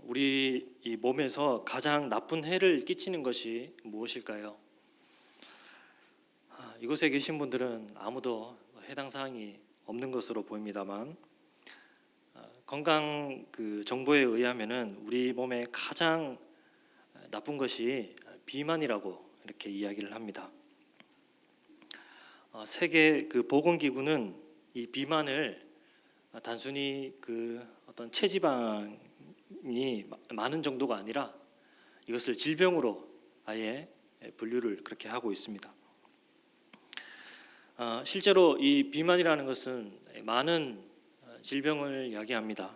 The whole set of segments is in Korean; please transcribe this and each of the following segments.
우리 이 몸에서 가장 나쁜 해를 끼치는 것이 무엇일까요? 이곳에 계신 분들은 아무도 해당 사항이 없는 것으로 보입니다만, 건강 정보에 의하면은 우리 몸에 가장 나쁜 것이 비만이라고 이렇게 이야기를 합니다. 세계 보건기구는 이 비만을 단순히 어떤 체지방이 많은 정도가 아니라 이것을 질병으로 아예 분류를 그렇게 하고 있습니다. 실제로 이 비만이라는 것은 많은 질병을 야기합니다.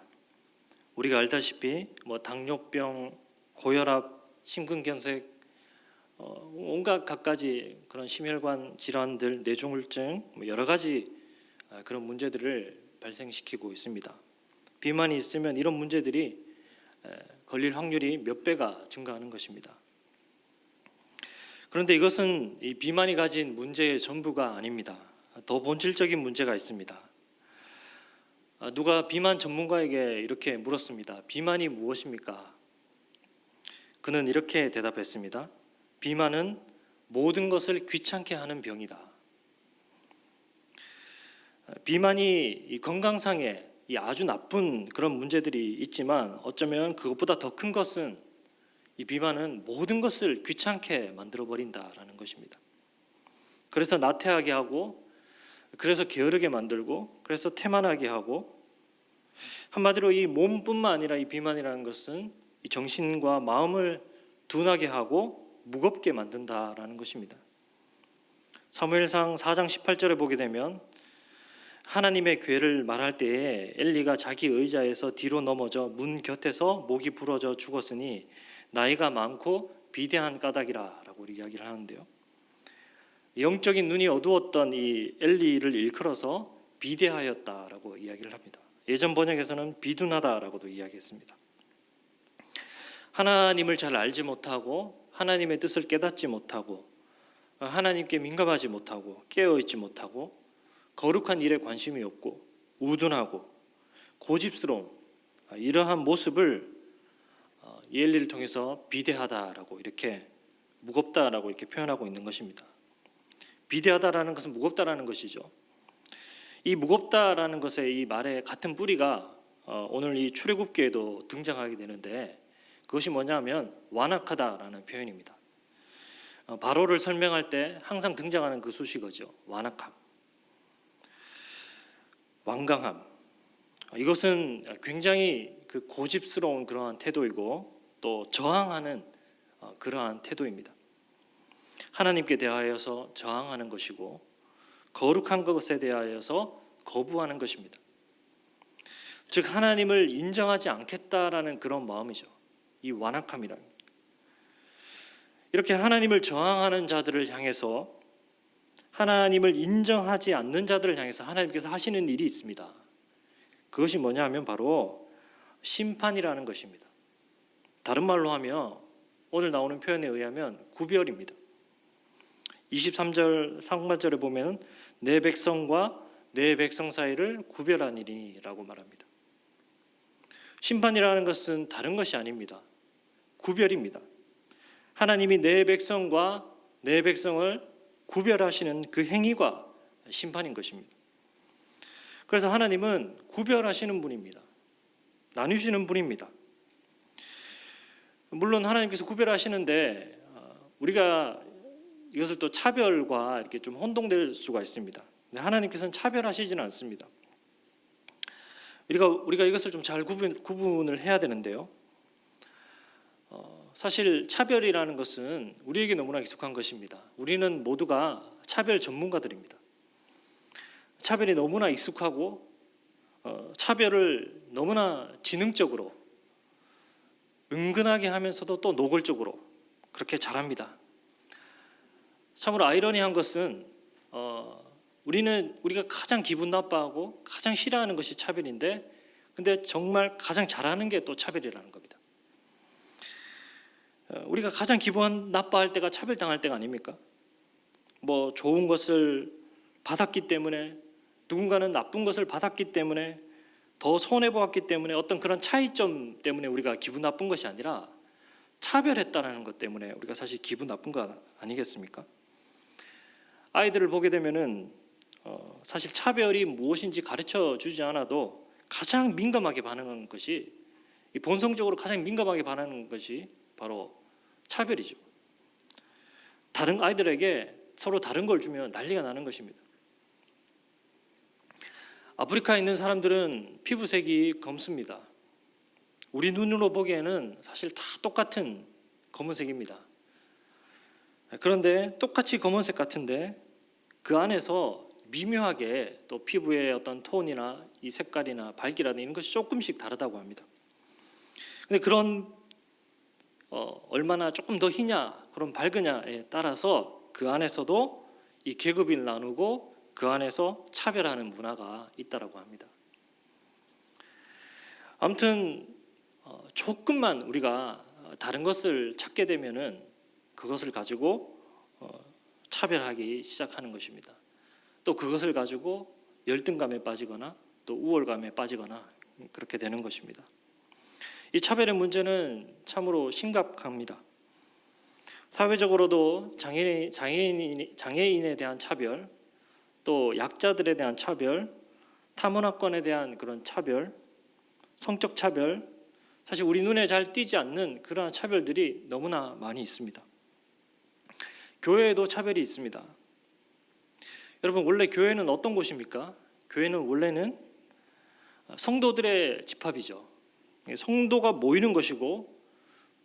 우리가 알다시피 당뇨병, 고혈압, 심근경색, 온갖 갖가지 그런 심혈관 질환들, 뇌종울증, 여러 가지 그런 문제들을 발생시키고 있습니다. 비만이 있으면 이런 문제들이 걸릴 확률이 몇 배가 증가하는 것입니다. 그런데 이것은 이 비만이 가진 문제의 전부가 아닙니다. 더 본질적인 문제가 있습니다. 누가 비만 전문가에게 이렇게 물었습니다. 비만이 무엇입니까? 그는 이렇게 대답했습니다. 비만은 모든 것을 귀찮게 하는 병이다. 비만이 이 건강상에 아주 나쁜 그런 문제들이 있지만 어쩌면 그것보다 더 큰 것은 이 비만은 모든 것을 귀찮게 만들어 버린다라는 것입니다. 그래서 나태하게 하고, 그래서 게으르게 만들고, 그래서 태만하게 하고, 한마디로 이 몸뿐만 아니라 이 비만이라는 것은 이 정신과 마음을 둔하게 하고 무겁게 만든다라는 것입니다. 사무엘상 4장 18절에 보게 되면 하나님의 괴를 말할 때에 엘리가 자기 의자에서 뒤로 넘어져 문 곁에서 목이 부러져 죽었으니 나이가 많고 비대한 까닭이라 라고 이야기를 하는데요. 영적인 눈이 어두웠던 이 엘리를 일컬어서 비대하였다라고 이야기를 합니다. 예전 번역에서는 비둔하다라고도 이야기했습니다. 하나님을 잘 알지 못하고 하나님의 뜻을 깨닫지 못하고 하나님께 민감하지 못하고 깨어있지 못하고 거룩한 일에 관심이 없고 우둔하고 고집스러운 이러한 모습을 이 엘리를 통해서 비대하다라고 이렇게 무겁다라고 이렇게 표현하고 있는 것입니다. 비대하다라는 것은 무겁다라는 것이죠. 이 무겁다라는 것의 이 말의 같은 뿌리가 오늘 이 출애굽기에도 등장하게 되는데 그것이 뭐냐면 완악하다라는 표현입니다. 바로를 설명할 때 항상 등장하는 그 수식어죠. 완악함, 완강함. 이것은 굉장히 고집스러운 그러한 태도이고 또 저항하는 그러한 태도입니다. 하나님께 대하여서 저항하는 것이고 거룩한 것에 대하여서 거부하는 것입니다. 즉 하나님을 인정하지 않겠다라는 그런 마음이죠. 이 완악함이라는. 이렇게 하나님을 저항하는 자들을 향해서, 하나님을 인정하지 않는 자들을 향해서 하나님께서 하시는 일이 있습니다. 그것이 뭐냐 하면 바로 심판이라는 것입니다. 다른 말로 하면 오늘 나오는 표현에 의하면 구별입니다. 23절 상반절에 보면 내 백성과 내 백성 사이를 구별하니라고 말합니다. 심판이라는 것은 다른 것이 아닙니다. 구별입니다. 하나님이 내 백성과 내 백성을 구별하시는 그 행위가 심판인 것입니다. 그래서 하나님은 구별하시는 분입니다. 나누시는 분입니다. 물론 하나님께서 구별하시는데 우리가 이것을 또 차별과 이렇게 좀 혼동될 수가 있습니다. 근데 하나님께서는 차별하시지는 않습니다. 우리가 이것을 좀 잘 구분을 해야 되는데요. 사실 차별이라는 것은 우리에게 너무나 익숙한 것입니다. 우리는 모두가 차별 전문가들입니다. 차별이 너무나 익숙하고 차별을 너무나 지능적으로 은근하게 하면서도 또 노골적으로 그렇게 잘합니다. 참으로 아이러니한 것은 우리가 가장 기분 나빠하고 가장 싫어하는 것이 차별인데 근데 정말 가장 잘하는 게 또 차별이라는 겁니다. 우리가 가장 기분 나빠할 때가 차별당할 때가 아닙니까? 좋은 것을 받았기 때문에, 누군가는 나쁜 것을 받았기 때문에 더 손해 보았기 때문에 어떤 그런 차이점 때문에 우리가 기분 나쁜 것이 아니라 차별했다는 것 때문에 우리가 사실 기분 나쁜 거 아니겠습니까? 아이들을 보게 되면은 사실 차별이 무엇인지 가르쳐 주지 않아도 가장 민감하게 반응하는 것이, 이 본성적으로 가장 민감하게 반응하는 것이 바로 차별이죠. 다른 아이들에게 서로 다른 걸 주면 난리가 나는 것입니다. 아프리카에 있는 사람들은 피부색이 검습니다. 우리 눈으로 보기에는 사실 다 똑같은 검은색입니다. 그런데 똑같이 검은색 같은데 그 안에서 미묘하게 또 피부의 어떤 톤이나 이 색깔이나 밝기라는 이런 것이 조금씩 다르다고 합니다. 근데 그런 얼마나 조금 더 희냐, 그런 밝으냐에 따라서 그 안에서도 이 계급을 나누고 그 안에서 차별하는 문화가 있다라고 합니다. 아무튼 조금만 우리가 다른 것을 찾게 되면은 그것을 가지고 차별하기 시작하는 것입니다. 또 그것을 가지고 열등감에 빠지거나 또 우월감에 빠지거나 그렇게 되는 것입니다. 이 차별의 문제는 참으로 심각합니다. 사회적으로도 장애인에 대한 차별, 또 약자들에 대한 차별, 타문화권에 대한 그런 차별, 성적 차별, 사실 우리 눈에 잘 띄지 않는 그러한 차별들이 너무나 많이 있습니다. 교회에도 차별이 있습니다. 여러분, 원래 교회는 어떤 곳입니까? 교회는 원래는 성도들의 집합이죠. 성도가 모이는 것이고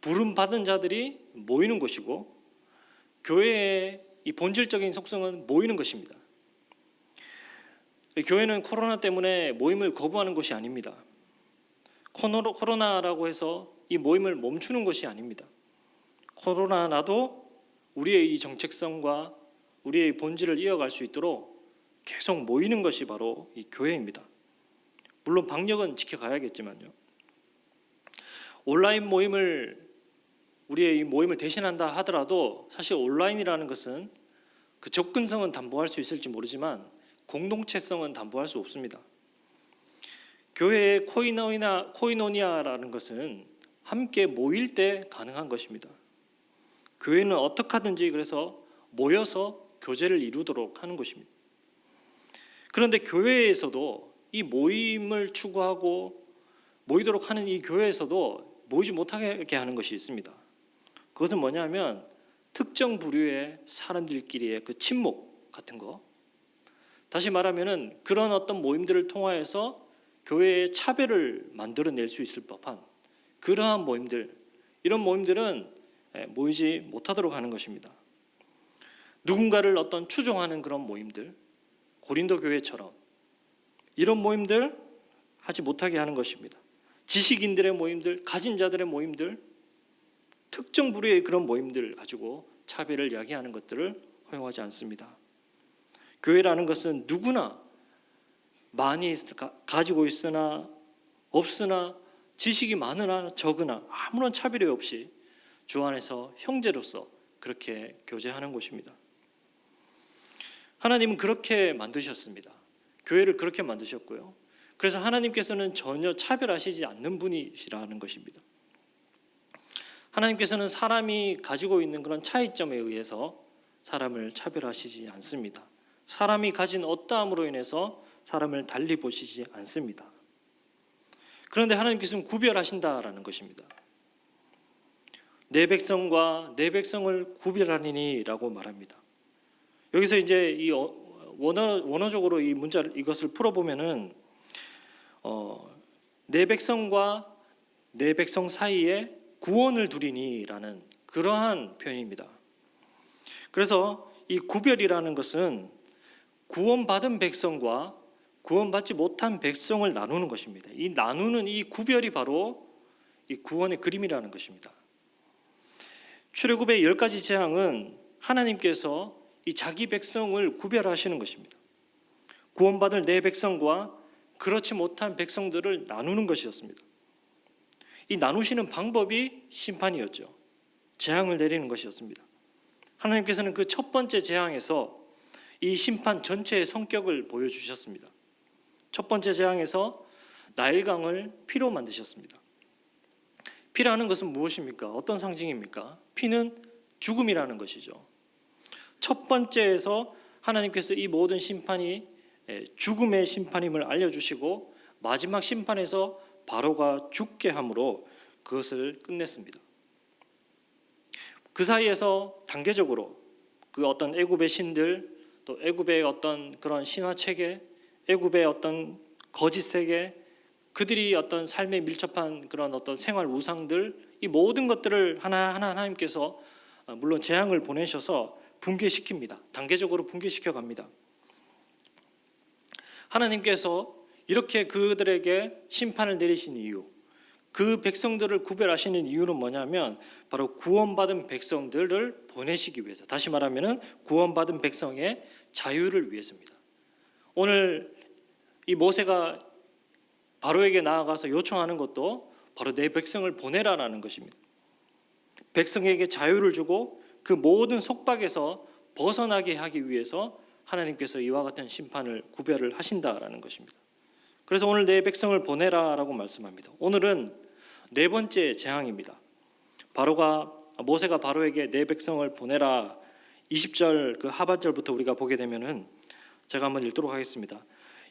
부름 받은 자들이 모이는 것이고 교회의 이 본질적인 속성은 모이는 것입니다. 교회는 코로나 때문에 모임을 거부하는 것이 아닙니다. 코로나라고 해서 이 모임을 멈추는 것이 아닙니다. 코로나 나도 우리의 이 정체성과 우리의 본질을 이어갈 수 있도록 계속 모이는 것이 바로 이 교회입니다. 물론 방역은 지켜가야겠지만요. 온라인 모임을 우리의 이 모임을 대신한다 하더라도 사실 온라인이라는 것은 그 접근성은 담보할 수 있을지 모르지만 공동체성은 담보할 수 없습니다. 교회의 코이노니아라는 것은 함께 모일 때 가능한 것입니다. 교회는 어떻게 하든지 그래서 모여서 교제를 이루도록 하는 것입니다. 그런데 교회에서도 이 모임을 추구하고 모이도록 하는 이 교회에서도 모이지 못하게 하는 것이 있습니다. 그것은 뭐냐면 특정 부류의 사람들끼리의 그 친목 같은 거, 다시 말하면은 그런 어떤 모임들을 통하여서 교회의 차별을 만들어낼 수 있을 법한 그러한 모임들, 이런 모임들은 모이지 못하도록 하는 것입니다. 누군가를 어떤 추종하는 그런 모임들, 고린도 교회처럼 이런 모임들 하지 못하게 하는 것입니다. 지식인들의 모임들, 가진 자들의 모임들, 특정 부류의 그런 모임들을 가지고 차별을 야기하는 것들을 허용하지 않습니다. 교회라는 것은 누구나 많이 가지고 있으나 없으나 지식이 많으나 적으나 아무런 차별이 없이 주 안에서 형제로서 그렇게 교제하는 곳입니다. 하나님은 그렇게 만드셨습니다. 교회를 그렇게 만드셨고요. 그래서 하나님께서는 전혀 차별하시지 않는 분이시라는 것입니다. 하나님께서는 사람이 가지고 있는 그런 차이점에 의해서 사람을 차별하시지 않습니다. 사람이 가진 어떠함으로 인해서 사람을 달리 보시지 않습니다. 그런데 하나님께서는 구별하신다라는 것입니다. 내 백성과 내 백성을 구별하니라고 말합니다. 여기서 이제 이 원어적으로 이 문자를 이것을 풀어보면은 내 백성과 내 백성 사이에 구원을 두리니라는 그러한 표현입니다. 그래서 이 구별이라는 것은 구원받은 백성과 구원받지 못한 백성을 나누는 것입니다. 이 나누는 이 구별이 바로 이 구원의 그림이라는 것입니다. 출애굽의 10가지 재앙은 하나님께서 이 자기 백성을 구별하시는 것입니다. 구원받을 내 백성과 그렇지 못한 백성들을 나누는 것이었습니다. 이 나누시는 방법이 심판이었죠. 재앙을 내리는 것이었습니다. 하나님께서는 그 첫 번째 재앙에서 이 심판 전체의 성격을 보여주셨습니다. 첫 번째 재앙에서 나일강을 피로 만드셨습니다. 피라는 것은 무엇입니까? 어떤 상징입니까? 피는 죽음이라는 것이죠. 첫 번째에서 하나님께서 이 모든 심판이 죽음의 심판임을 알려주시고 마지막 심판에서 바로가 죽게 함으로 그것을 끝냈습니다. 그 사이에서 단계적으로 그 어떤 애굽의 신들, 또 애굽의 어떤 그런 신화 체계, 애굽의 어떤 거짓 세계, 그들이 어떤 삶에 밀접한 그런 어떤 생활 우상들, 이 모든 것들을 하나하나 하나님께서 물론 재앙을 보내셔서 붕괴시킵니다. 단계적으로 붕괴시켜 갑니다. 하나님께서 이렇게 그들에게 심판을 내리신 이유, 그 백성들을 구별하시는 이유는 뭐냐면 바로 구원받은 백성들을 보내시기 위해서, 다시 말하면 구원받은 백성의 자유를 위해서입니다. 오늘 이 모세가 바로에게 나아가서 요청하는 것도 바로 내 백성을 보내라라는 것입니다. 백성에게 자유를 주고 그 모든 속박에서 벗어나게 하기 위해서 하나님께서 이와 같은 심판을 구별을 하신다라는 것입니다. 그래서 오늘 내 백성을 보내라라고 말씀합니다. 오늘은 네 번째 재앙입니다. 모세가 바로에게 내 백성을 보내라, 20절 그 하반절부터 우리가 보게 되면은 제가 한번 읽도록 하겠습니다.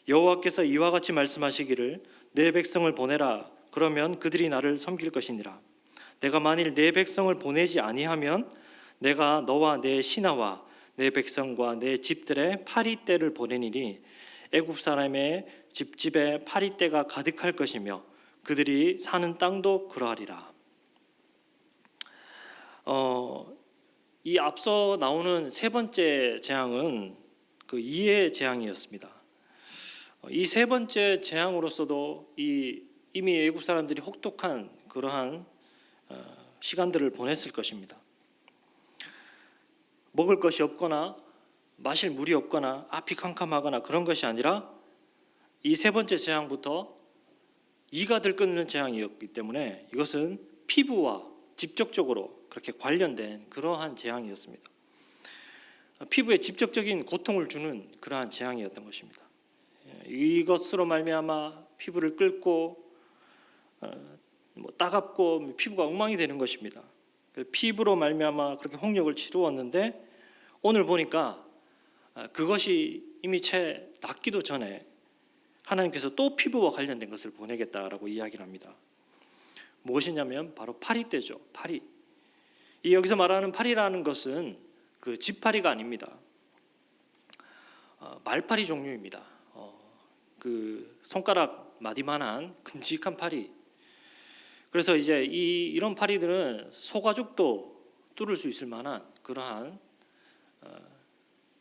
여호와께서 이와 같이 말씀하시기를 내 백성을 보내라, 그러면 그들이 나를 섬길 것이니라. 내가 만일 내 백성을 보내지 아니하면 내가 너와 내 신하와 내 백성과 내 집들의 파리떼를 보내니니 애굽 사람의 집집에 파리떼가 가득할 것이며 그들이 사는 땅도 그러하리라. 이 앞서 나오는 세 번째 재앙은 그 이해 재앙이었습니다. 이 세 번째 재앙으로서도 이미 애굽 사람들이 혹독한 그러한 시간들을 보냈을 것입니다. 먹을 것이 없거나 마실 물이 없거나 앞이 캄캄하거나 그런 것이 아니라 이 세 번째 재앙부터 이가 들끓는 재앙이었기 때문에 이것은 피부와 직접적으로 그렇게 관련된 그러한 재앙이었습니다. 피부에 직접적인 고통을 주는 그러한 재앙이었던 것입니다. 이것으로 말미암아 피부를 끓고 따갑고 피부가 엉망이 되는 것입니다. 피부로 말미암아 그렇게 홍역을 치루었는데 오늘 보니까 그것이 이미 채 낫기도 전에 하나님께서 또 피부와 관련된 것을 보내겠다라고 이야기를 합니다. 무엇이냐면 바로 파리떼죠. 파리. 이 여기서 말하는 파리라는 것은 그 지파리가 아닙니다. 말파리 종류입니다. 그 손가락 마디만한 큼직한 파리. 그래서 이제 이런 파리들은 소가죽도 뚫을 수 있을 만한 그러한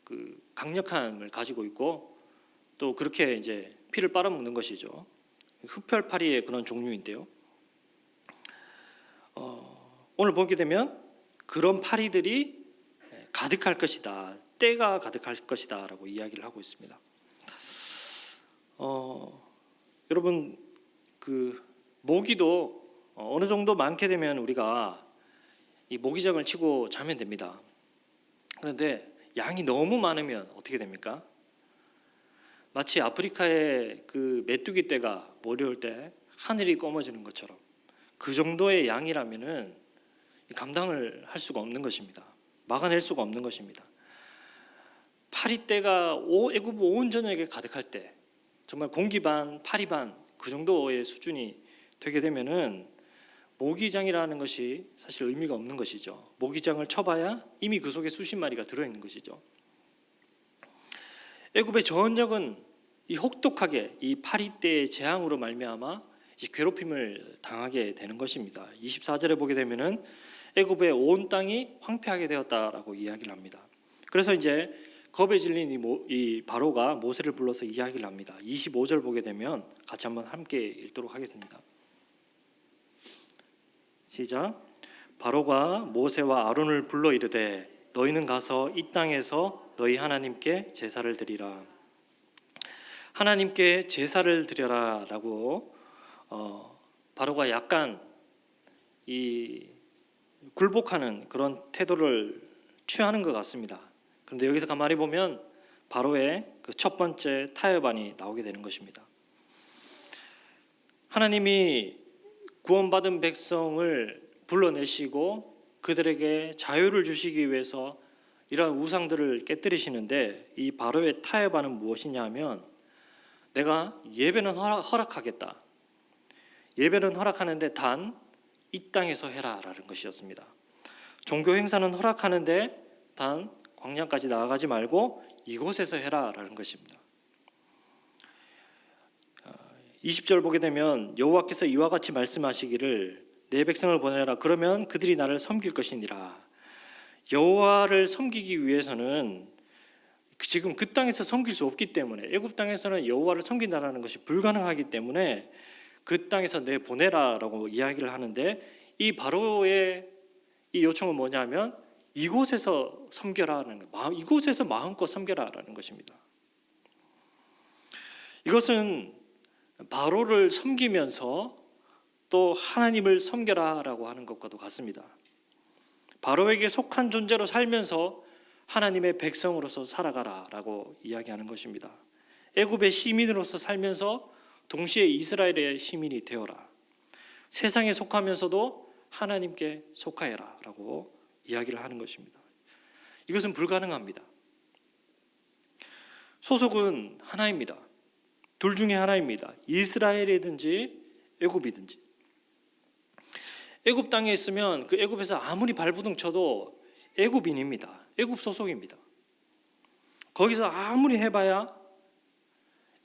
그 강력함을 가지고 있고 또 그렇게 이제 피를 빨아먹는 것이죠. 흡혈파리의 그런 종류인데요. 오늘 보게 되면 그런 파리들이 가득할 것이다, 때가 가득할 것이다라고 이야기를 하고 있습니다. 여러분 그 모기도 어느 정도 많게 되면 우리가 이 모기장을 치고 자면 됩니다. 그런데 양이 너무 많으면 어떻게 됩니까? 마치 아프리카의 그 메뚜기 떼가 몰려올 때 하늘이 검어지는 것처럼 그 정도의 양이라면은 감당을 할 수가 없는 것입니다. 막아낼 수가 없는 것입니다. 파리떼가 애굽 온 전역에 가득할 때 정말 공기 반 파리 반 그 정도의 수준이 되게 되면은 모기장이라는 것이 사실 의미가 없는 것이죠. 모기장을 쳐봐야 이미 그 속에 수십 마리가 들어있는 것이죠. 애굽의 전역은 이 혹독하게 이 파리떼의 재앙으로 말미암아 이제 괴롭힘을 당하게 되는 것입니다. 24절에 보게 되면은 애굽의 온 땅이 황폐하게 되었다라고 이야기를 합니다. 그래서 이제 겁에 질린 이 바로가 모세를 불러서 이야기를 합니다. 25절 보게 되면 같이 한번 함께 읽도록 하겠습니다. 시작. 바로가 모세와 아론을 불러 이르되 너희는 가서 이 땅에서 너희 하나님께 제사를 드리라. 하나님께 제사를 드려라라고 바로가 약간 이 굴복하는 그런 태도를 취하는 것 같습니다. 그런데 여기서 가만히 보면 바로의 그 첫 번째 타협안이 나오게 되는 것입니다. 하나님이 구원받은 백성을 불러내시고 그들에게 자유를 주시기 위해서 이러한 우상들을 깨뜨리시는데, 이 바로의 타협안은 무엇이냐 하면, 내가 예배는 허락하겠다. 예배는 허락하는데 단 이 땅에서 해라라는 것이었습니다. 종교 행사는 허락하는데 단 광야까지 나아가지 말고 이곳에서 해라라는 것입니다. 20절 보게 되면 여호와께서 이와 같이 말씀하시기를 내 백성을 보내라. 그러면 그들이 나를 섬길 것이니라. 여호와를 섬기기 위해서는 지금 그 땅에서 섬길 수 없기 때문에, 애굽 땅에서는 여호와를 섬긴다라는 것이 불가능하기 때문에 그 땅에서 내 보내라라고 이야기를 하는데, 이 바로의 이 요청은 뭐냐면 이곳에서 섬겨라라는 거, 이곳에서 마음껏 섬겨라라는 것입니다. 이것은 바로를 섬기면서 또 하나님을 섬겨라라고 하는 것과도 같습니다. 바로에게 속한 존재로 살면서 하나님의 백성으로서 살아가라라고 이야기하는 것입니다. 애굽의 시민으로서 살면서 동시에 이스라엘의 시민이 되어라. 세상에 속하면서도 하나님께 속하여라라고 이야기를 하는 것입니다. 이것은 불가능합니다. 소속은 하나입니다. 둘 중에 하나입니다. 이스라엘이든지 애굽이든지. 애굽 땅에 있으면 그 애굽에서 아무리 발부둥 쳐도 애굽인입니다. 애굽 소속입니다. 거기서 아무리 해봐야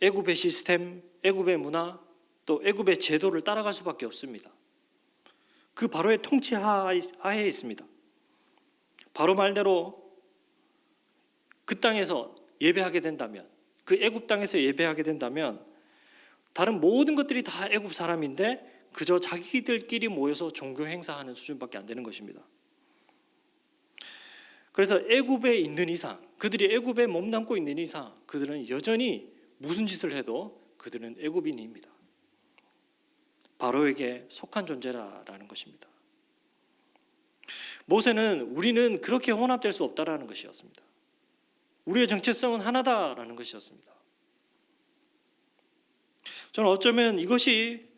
애굽의 시스템, 애굽의 문화, 또 애굽의 제도를 따라갈 수밖에 없습니다. 그 바로의 통치 하에 있습니다. 바로 말대로 그 땅에서 예배하게 된다면, 그 애굽 땅에서 예배하게 된다면 다른 모든 것들이 다 애굽 사람인데 그저 자기들끼리 모여서 종교 행사하는 수준밖에 안 되는 것입니다. 그래서 애굽에 있는 이상, 그들이 애굽에 몸담고 있는 이상 그들은 여전히 무슨 짓을 해도 그들은 애굽인입니다. 바로에게 속한 존재라는 것입니다. 모세는 우리는 그렇게 혼합될 수 없다라는 것이었습니다. 우리의 정체성은 하나다라는 것이었습니다. 저는 어쩌면 이것이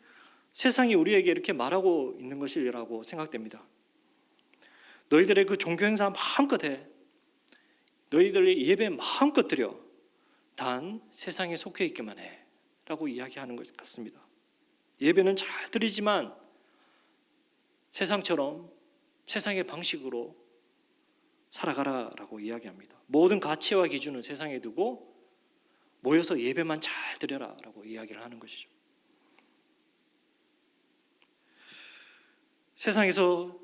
세상이 우리에게 이렇게 말하고 있는 것이라고 생각됩니다. 너희들의 그 종교 행사 마음껏 해. 너희들의 예배 마음껏 드려. 단 세상에 속해 있기만 해. 라고 이야기하는 것 같습니다. 예배는 잘 드리지만 세상처럼 세상의 방식으로 살아가라라고 이야기합니다. 모든 가치와 기준은 세상에 두고 모여서 예배만 잘 드려라라고 이야기를 하는 것이죠. 세상에서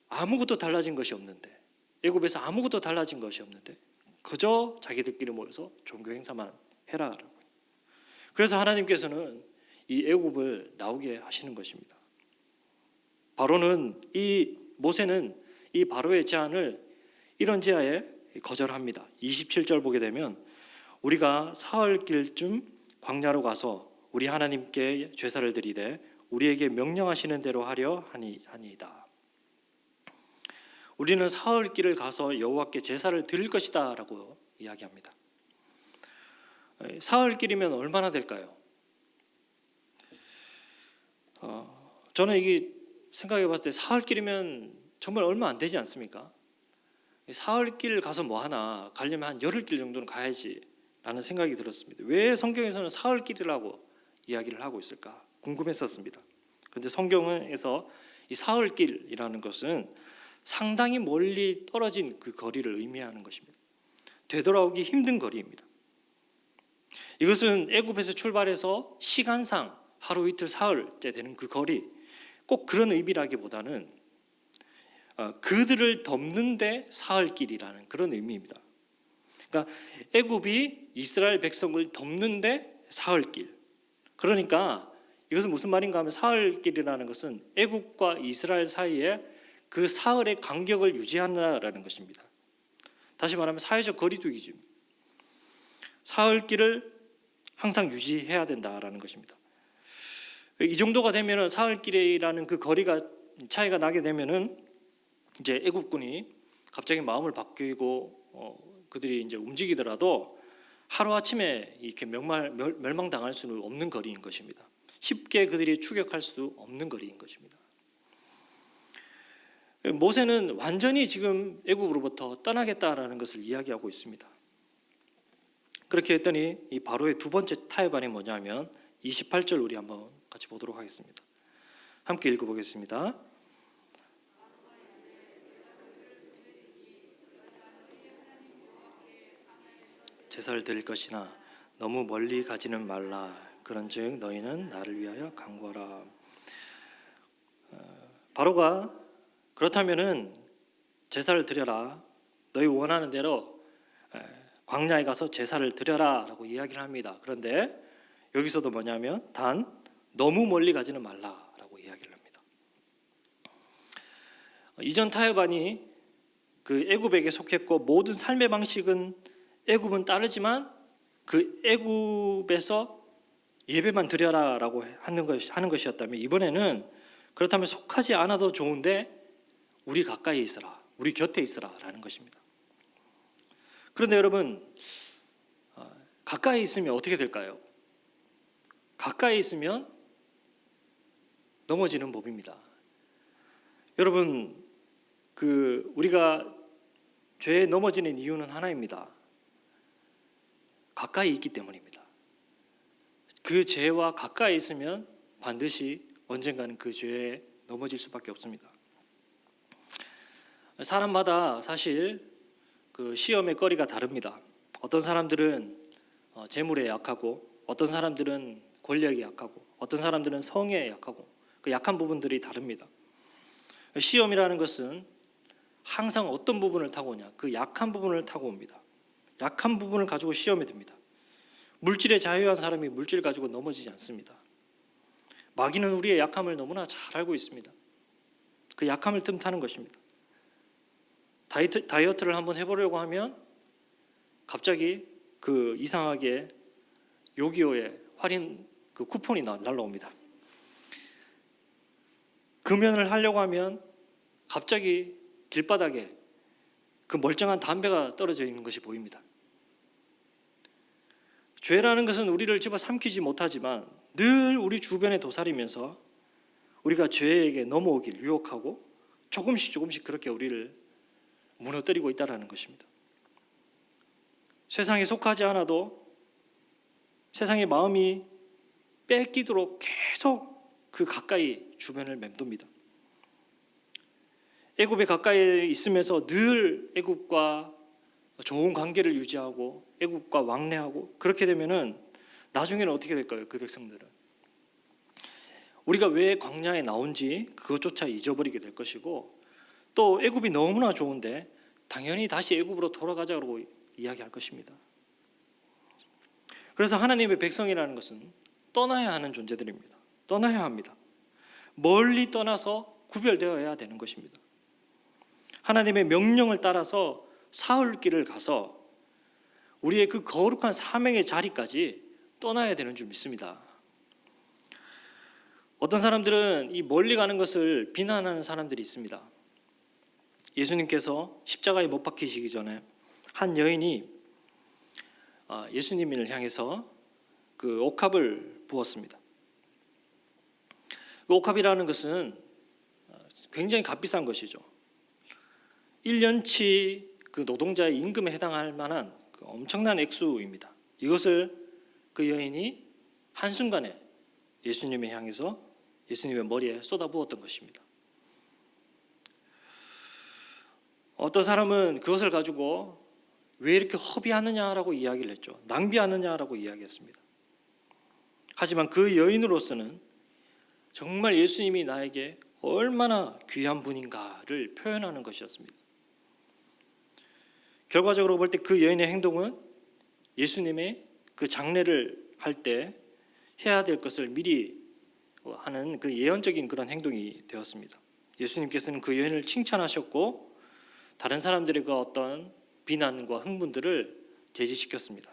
아무것도 달라진 것이 없는데, 애굽에서 아무것도 달라진 것이 없는데 그저 자기들끼리 모여서 종교 행사만 해라라고. 그래서 하나님께서는 이 애굽을 나오게 하시는 것입니다. 모세는 이 바로의 제안을 이런 제하에 거절합니다. 27절 보게 되면 우리가 사흘길쯤 광야로 가서 우리 하나님께 제사를 드리되 우리에게 명령하시는 대로 하려 하니이다. 우리는 사흘길을 가서 여호와께 제사를 드릴 것이다 라고 이야기합니다. 사흘길이면 얼마나 될까요? 저는 이게 생각해 봤을 때 사흘길이면 정말 얼마 안 되지 않습니까? 사흘길 가서 뭐 하나, 가려면 한 열흘길 정도는 가야지 라는 생각이 들었습니다. 왜 성경에서는 사흘길이라고 이야기를 하고 있을까 궁금했었습니다. 그런데 성경에서 이 사흘길이라는 것은 상당히 멀리 떨어진 그 거리를 의미하는 것입니다. 되돌아오기 힘든 거리입니다. 이것은 애굽에서 출발해서 시간상 하루 이틀 사흘째 되는 그 거리, 꼭 그런 의미라기보다는 그들을 덮는데 사흘길이라는 그런 의미입니다. 그러니까 애굽이 이스라엘 백성을 덮는데 사흘길. 그러니까 이것은 무슨 말인가 하면 사흘길이라는 것은 애굽과 이스라엘 사이에 그 사흘의 간격을 유지한다라는 것입니다. 다시 말하면 사회적 거리두기죠. 사흘길을 항상 유지해야 된다라는 것입니다. 이 정도가 되면은 사흘길이라는 그 거리가 차이가 나게 되면은 이제 애굽군이 갑자기 마음을 바뀌고 그들이 이제 움직이더라도 하루 아침에 이렇게 멸망당할 수는 없는 거리인 것입니다. 쉽게 그들이 추격할 수 없는 거리인 것입니다. 모세는 완전히 지금 애굽으로부터 떠나겠다라는 것을 이야기하고 있습니다. 그렇게 했더니 이 바로의 두 번째 타협안이 뭐냐면 28절 우리 한번 같이 보도록 하겠습니다. 함께 읽어보겠습니다. 제사를 드릴 것이나 너무 멀리 가지는 말라. 그런즉 너희는 나를 위하여 간구하라. 바로가 그렇다면은 제사를 드려라. 너희 원하는 대로 광야에 가서 제사를 드려라라고 이야기를 합니다. 그런데 여기서도 뭐냐면 단 너무 멀리 가지는 말라라고 이야기를 합니다. 이전 타협안이 그 애굽에게 속했고 모든 삶의 방식은 애굽은 따르지만 그 애굽에서 예배만 드려라라고 하는 것이었다면 이번에는 그렇다면 속하지 않아도 좋은데 우리 가까이 있어라, 우리 곁에 있어라라는 것입니다. 그런데 여러분 가까이 있으면 어떻게 될까요? 가까이 있으면 넘어지는 법입니다. 여러분 우리가 죄에 넘어지는 이유는 하나입니다. 가까이 있기 때문입니다. 그 죄와 가까이 있으면 반드시 언젠가는 그 죄에 넘어질 수밖에 없습니다. 사람마다 사실 그 시험의 거리가 다릅니다. 어떤 사람들은 재물에 약하고, 어떤 사람들은 권력에 약하고, 어떤 사람들은 성에 약하고, 그 약한 부분들이 다릅니다. 시험이라는 것은 항상 어떤 부분을 타고 오냐, 그 약한 부분을 타고 옵니다. 약한 부분을 가지고 시험에 듭니다. 물질에 자유한 사람이 물질 가지고 넘어지지 않습니다. 마귀는 우리의 약함을 너무나 잘 알고 있습니다. 그 약함을 틈타는 것입니다. 다이어트를 한번 해보려고 하면 갑자기 그 이상하게 요기요의 할인 그 쿠폰이 날라옵니다. 금연을 하려고 하면 갑자기 길바닥에 그 멀쩡한 담배가 떨어져 있는 것이 보입니다. 죄라는 것은 우리를 집어삼키지 못하지만 늘 우리 주변에 도사리면서 우리가 죄에게 넘어오길 유혹하고 조금씩 그렇게 우리를 무너뜨리고 있다는 것입니다. 세상에 속하지 않아도 세상의 마음이 뺏기도록 계속 그 가까이 주변을 맴돕니다. 애굽에 가까이 있으면서 늘 애굽과 좋은 관계를 유지하고 애굽과 왕래하고 그렇게 되면은 나중에는 어떻게 될까요? 그 백성들은 우리가 왜 광야에 나온지 그것조차 잊어버리게 될 것이고 또 애굽이 너무나 좋은데 당연히 다시 애굽으로 돌아가자고 이야기할 것입니다. 그래서 하나님의 백성이라는 것은 떠나야 하는 존재들입니다. 떠나야 합니다. 멀리 떠나서 구별되어야 되는 것입니다. 하나님의 명령을 따라서 사흘 길을 가서 우리의 그 거룩한 사명의 자리까지 떠나야 되는 줄 믿습니다. 어떤 사람들은 이 멀리 가는 것을 비난하는 사람들이 있습니다. 예수님께서 십자가에 못 박히시기 전에 한 여인이 예수님을 향해서 그 옥합을 부었습니다. 그 옥합이라는 것은 굉장히 값비싼 것이죠. 1년치 그 노동자의 임금에 해당할 만한 그 엄청난 액수입니다. 이것을 그 여인이 한순간에 예수님을 향해서 예수님의 머리에 쏟아부었던 것입니다. 어떤 사람은 그것을 가지고 왜 이렇게 허비하느냐라고 이야기를 했죠. 낭비하느냐라고 이야기했습니다. 하지만 그 여인으로서는 정말 예수님이 나에게 얼마나 귀한 분인가를 표현하는 것이었습니다. 결과적으로 볼 때 그 여인의 행동은 예수님의 그 장례를 할 때 해야 될 것을 미리 하는 그 예언적인 그런 행동이 되었습니다. 예수님께서는 그 여인을 칭찬하셨고 다른 사람들의 그 어떤 비난과 흥분들을 제지시켰습니다.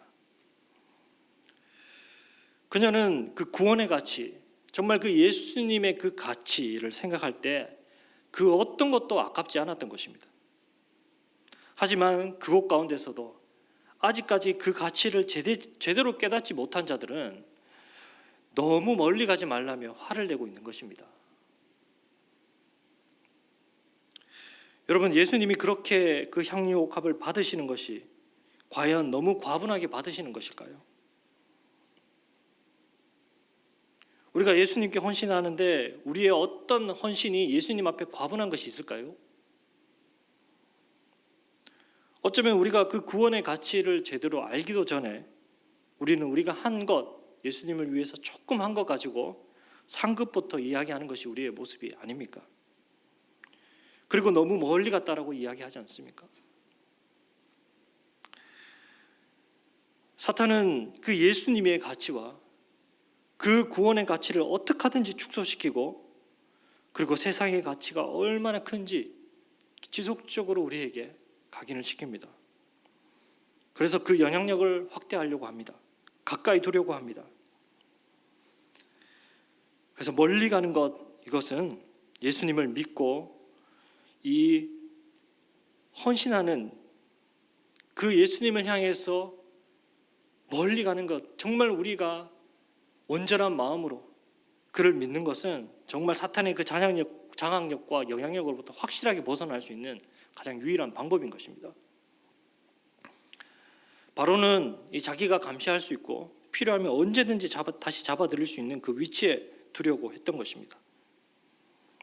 그녀는 그 구원의 가치, 정말 그 예수님의 그 가치를 생각할 때 그 어떤 것도 아깝지 않았던 것입니다. 하지만 그곳 가운데서도 아직까지 그 가치를 제대로 깨닫지 못한 자들은 너무 멀리 가지 말라며 화를 내고 있는 것입니다. 여러분, 예수님이 그렇게 그 향유옥합을 받으시는 것이 과연 너무 과분하게 받으시는 것일까요? 우리가 예수님께 헌신하는데 우리의 어떤 헌신이 예수님 앞에 과분한 것이 있을까요? 어쩌면 우리가 그 구원의 가치를 제대로 알기도 전에 우리는 우리가 한 것, 예수님을 위해서 조금 한 것 가지고 상급부터 이야기하는 것이 우리의 모습이 아닙니까? 그리고 너무 멀리 갔다라고 이야기하지 않습니까? 사탄은 그 예수님의 가치와 그 구원의 가치를 어떻게 하든지 축소시키고, 그리고 세상의 가치가 얼마나 큰지 지속적으로 우리에게 각인을 시킵니다. 그래서 그 영향력을 확대하려고 합니다. 가까이 두려고 합니다. 그래서 멀리 가는 것, 이것은 예수님을 믿고 이 헌신하는 그 예수님을 향해서 멀리 가는 것, 정말 우리가 온전한 마음으로 그를 믿는 것은 정말 사탄의 그 장악력과 영향력으로부터 확실하게 벗어날 수 있는 가장 유일한 방법인 것입니다. 바로는 이 자기가 감시할 수 있고 필요하면 언제든지 다시 잡아들일 수 있는 그 위치에 두려고 했던 것입니다.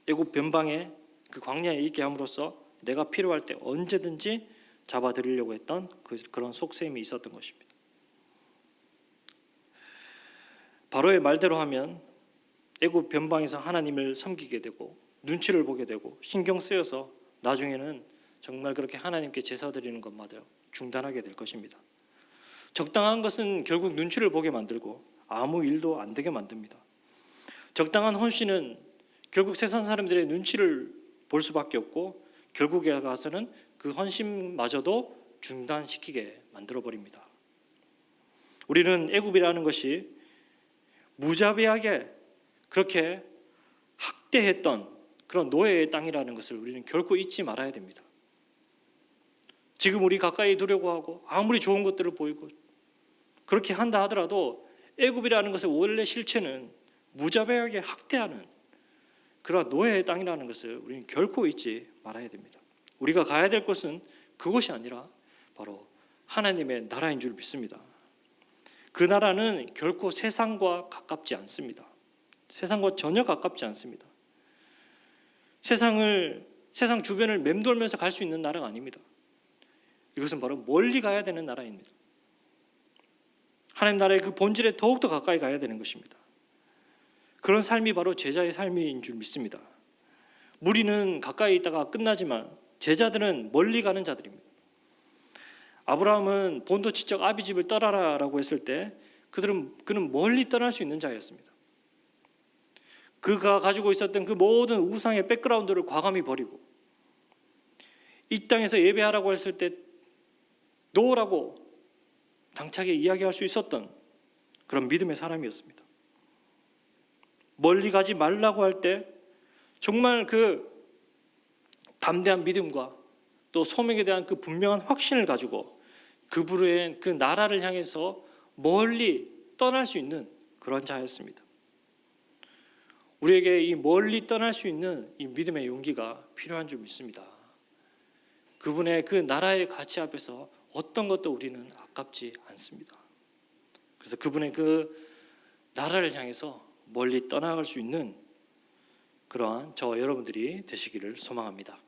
애굽 변방에 그 광야에 있게 함으로써 내가 필요할 때 언제든지 잡아들이려고 했던 그런 속셈이 있었던 것입니다. 바로의 말대로 하면 애굽 변방에서 하나님을 섬기게 되고 눈치를 보게 되고 신경 쓰여서 나중에는 정말 그렇게 하나님께 제사 드리는 것마저 중단하게 될 것입니다. 적당한 것은 결국 눈치를 보게 만들고 아무 일도 안 되게 만듭니다. 적당한 헌신은 결국 세상 사람들의 눈치를 볼 수밖에 없고 결국에 가서는 그 헌신마저도 중단시키게 만들어버립니다. 우리는 애굽이라는 것이 무자비하게 그렇게 학대했던 그런 노예의 땅이라는 것을 우리는 결코 잊지 말아야 됩니다. 지금 우리 가까이 두려고 하고 아무리 좋은 것들을 보이고 그렇게 한다 하더라도 애굽이라는 것의 원래 실체는 무자비하게 학대하는 그런 노예의 땅이라는 것을 우리는 결코 잊지 말아야 됩니다. 우리가 가야 될 곳은 그곳이 아니라 바로 하나님의 나라인 줄 믿습니다. 그 나라는 결코 세상과 가깝지 않습니다. 세상과 전혀 가깝지 않습니다. 세상 주변을 맴돌면서 갈 수 있는 나라가 아닙니다. 이것은 바로 멀리 가야 되는 나라입니다. 하나님 나라의 그 본질에 더욱더 가까이 가야 되는 것입니다. 그런 삶이 바로 제자의 삶인 줄 믿습니다. 무리는 가까이 있다가 끝나지만 제자들은 멀리 가는 자들입니다. 아브라함은 본토지적 아비 집을 떠나라라고 했을 때 그는 멀리 떠날 수 있는 자였습니다. 그가 가지고 있었던 그 모든 우상의 백그라운드를 과감히 버리고 이 땅에서 예배하라고 했을 때 노라고 당차게 이야기할 수 있었던 그런 믿음의 사람이었습니다. 멀리 가지 말라고 할 때 정말 그 담대한 믿음과 또 소명에 대한 그 분명한 확신을 가지고 그분의 그 나라를 향해서 멀리 떠날 수 있는 그런 자였습니다. 우리에게 이 멀리 떠날 수 있는 이 믿음의 용기가 필요한 줄 믿습니다. 그분의 그 나라의 가치 앞에서 어떤 것도 우리는 아깝지 않습니다. 그래서 그분의 그 나라를 향해서 멀리 떠나갈 수 있는 그러한 저와 여러분들이 되시기를 소망합니다.